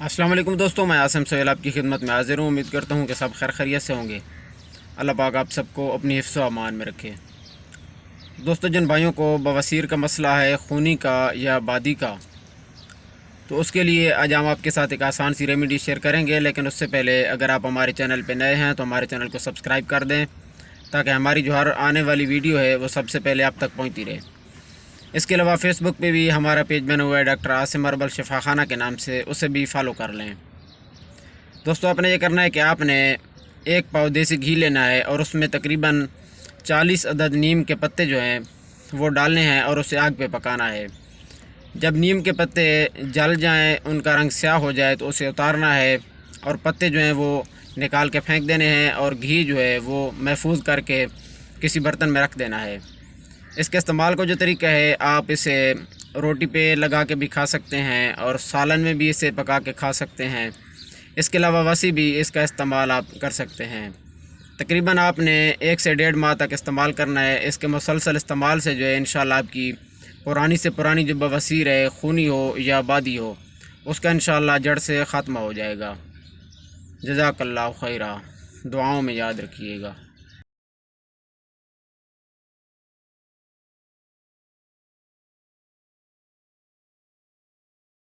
السلام علیکم دوستوں، میں عاصم سہیل آپ کی خدمت میں حاضر ہوں۔ امید کرتا ہوں کہ سب خیر خیریت سے ہوں گے۔ اللہ پاک آپ سب کو اپنی حفظ و امان میں رکھے۔ دوستوں، جن بھائیوں کو بواسیر کا مسئلہ ہے، خونی کا یا بادی کا، تو اس کے لیے آج ہم آپ کے ساتھ ایک آسان سی ریمیڈی شیئر کریں گے۔ لیکن اس سے پہلے اگر آپ ہمارے چینل پہ نئے ہیں تو ہمارے چینل کو سبسکرائب کر دیں تاکہ ہماری جو ہر آنے والی ویڈیو ہے وہ سب سے پہلے آپ تک پہنچتی رہے۔ اس کے علاوہ فیس بک پہ بھی ہمارا پیج بنا ہوا ہے ڈاکٹر عاصم اربل شفا خانہ کے نام سے، اسے بھی فالو کر لیں۔ دوستو، آپ نے یہ کرنا ہے کہ آپ نے ایک پاؤ دیسی گھی لینا ہے اور اس میں تقریباً 40 عدد نیم کے پتے جو ہیں وہ ڈالنے ہیں اور اسے آگ پہ پکانا ہے۔ جب نیم کے پتے جل جائیں، ان کا رنگ سیاہ ہو جائے تو اسے اتارنا ہے اور پتے جو ہیں وہ نکال کے پھینک دینے ہیں اور گھی جو ہے وہ محفوظ کر کے کسی برتن میں رکھ دینا ہے۔ اس کے استعمال کا جو طریقہ ہے، آپ اسے روٹی پہ لگا کے بھی کھا سکتے ہیں اور سالن میں بھی اسے پکا کے کھا سکتے ہیں۔ اس کے علاوہ ویسے بھی اس کا استعمال آپ کر سکتے ہیں۔ تقریباً آپ نے 1 سے 1.5 ماہ تک استعمال کرنا ہے۔ اس کے مسلسل استعمال سے جو ہے انشاءاللہ آپ کی پرانی سے پرانی جو بواسیر ہے، خونی ہو یا بادی ہو، اس کا انشاءاللہ جڑ سے خاتمہ ہو جائے گا۔ جزاک اللہ خیرہ، دعاؤں میں یاد رکھیے گا۔